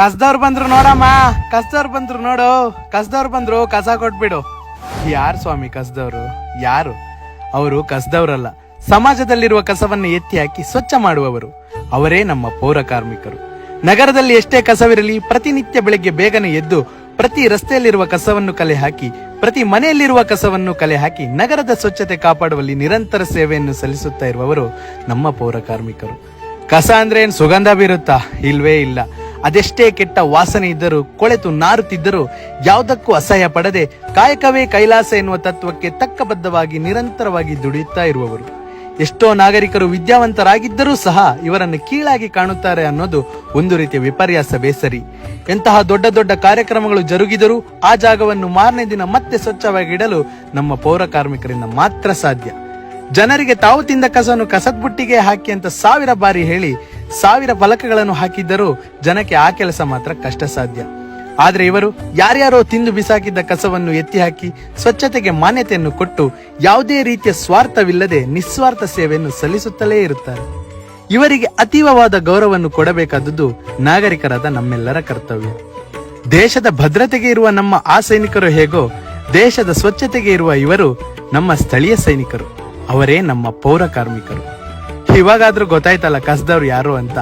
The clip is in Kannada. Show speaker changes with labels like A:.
A: ಕಸ್ದವ್ರು ಬಂದ್ರು ನೋಡಮ್ಮ, ಕಸ್ದವ್ರು ಬಂದ್ರು ನೋಡು, ಕಸ್ದವ್ರು ಬಂದ್ರು ಕಸ ಕೊಟ್ಬಿಡು. ಯಾರು ಸ್ವಾಮಿ ಕಸ್ದವ್ರು? ಯಾರು ಅವರು? ಕಸ್ದವ್ರಲ್ಲ, ಸಮಾಜದಲ್ಲಿರುವ ಕಸವನ್ನು ಎತ್ತಿ ಹಾಕಿ ಸ್ವಚ್ಛ ಮಾಡುವವರು. ಅವರೇ ನಮ್ಮ ಪೌರ ಕಾರ್ಮಿಕರು. ನಗರದಲ್ಲಿ ಎಷ್ಟೇ ಕಸವಿರಲಿ, ಪ್ರತಿನಿತ್ಯ ಬೆಳಗ್ಗೆ ಬೇಗನೆ ಎದ್ದು ಪ್ರತಿ ರಸ್ತೆಯಲ್ಲಿರುವ ಕಸವನ್ನು ಕಲೆ ಹಾಕಿ, ಪ್ರತಿ ಮನೆಯಲ್ಲಿರುವ ಕಸವನ್ನು ಕಲೆ ಹಾಕಿ ನಗರದ ಸ್ವಚ್ಛತೆ ಕಾಪಾಡುವಲ್ಲಿ ನಿರಂತರ ಸೇವೆಯನ್ನು ಸಲ್ಲಿಸುತ್ತಾ ಇರುವವರು ನಮ್ಮ ಪೌರ ಕಾರ್ಮಿಕರು. ಕಸ ಅಂದ್ರೆ ಏನ್ ಸುಗಂಧ ಬೀರುತ್ತಾ? ಇಲ್ವೇ ಇಲ್ಲ. ಅದೆಷ್ಟೇ ಕೆಟ್ಟ ವಾಸನೆ ಇದ್ದರೂ, ಕೊಳೆತು ನಾರುತ್ತಿದ್ದರೂ ಯಾವುದಕ್ಕೂ ಅಸಹ್ಯ ಪಡದೆ ಕಾಯಕವೇ ಕೈಲಾಸ ಎನ್ನುವ ತತ್ವಕ್ಕೆ ತಕ್ಕಬದ್ಧವಾಗಿ ನಿರಂತರವಾಗಿ ದುಡಿಯುತ್ತಾ ಇರುವವರು. ಎಷ್ಟೋ ನಾಗರಿಕರು ವಿದ್ಯಾವಂತರಾಗಿದ್ದರೂ ಸಹ ಇವರನ್ನು ಕೀಳಾಗಿ ಕಾಣುತ್ತಾರೆ ಅನ್ನೋದು ಒಂದು ರೀತಿಯ ವಿಪರ್ಯಾಸ, ಬೇಸರಿ. ಎಂತಹ ದೊಡ್ಡ ದೊಡ್ಡ ಕಾರ್ಯಕ್ರಮಗಳು ಜರುಗಿದರೂ ಆ ಜಾಗವನ್ನು ಮಾರನೇ ದಿನ ಮತ್ತೆ ಸ್ವಚ್ಛವಾಗಿಡಲು ನಮ್ಮ ಪೌರ ಕಾರ್ಮಿಕರಿಂದ ಮಾತ್ರ ಸಾಧ್ಯ. ಜನರಿಗೆ ತಾವು ತಿಂದ ಕಸವನ್ನು ಕಸದ ಬುಟ್ಟಿಗೆ ಹಾಕಿ ಅಂತ 1000 ಬಾರಿ ಹೇಳಿ 1000 ಫಲಕಗಳನ್ನು ಹಾಕಿದ್ದರೂ ಜನಕ್ಕೆ ಆ ಕೆಲಸ ಮಾತ್ರ ಕಷ್ಟ ಸಾಧ್ಯ. ಆದ್ರೆ ಇವರು ಯಾರ್ಯಾರೋ ತಿಂದು ಬಿಸಾಕಿದ್ದ ಕಸವನ್ನು ಎತ್ತಿ ಹಾಕಿ ಸ್ವಚ್ಛತೆಗೆ ಮಾನ್ಯತೆಯನ್ನು ಕೊಟ್ಟು ಯಾವುದೇ ರೀತಿಯ ಸ್ವಾರ್ಥವಿಲ್ಲದೆ ನಿಸ್ವಾರ್ಥ ಸೇವೆಯನ್ನು ಸಲ್ಲಿಸುತ್ತಲೇ ಇರುತ್ತಾರೆ. ಇವರಿಗೆ ಅತೀವವಾದ ಗೌರವವನ್ನು ಕೊಡಬೇಕಾದದ್ದು ನಾಗರಿಕರಾದ ನಮ್ಮೆಲ್ಲರ ಕರ್ತವ್ಯ. ದೇಶದ ಭದ್ರತೆಗೆ ಇರುವ ನಮ್ಮ ಆ ಸೈನಿಕರು ಹೇಗೋ, ದೇಶದ ಸ್ವಚ್ಛತೆಗೆ ಇರುವ ಇವರು ನಮ್ಮ ಸ್ಥಳೀಯ ಸೈನಿಕರು. ಅವರೇ ನಮ್ಮ ಪೌರ ಕಾರ್ಮಿಕರು. ಇವಾಗಾದ್ರೂ ಗೊತ್ತಾಯ್ತಲ್ಲ ಕಸದವ್ರು ಯಾರು ಅಂತ.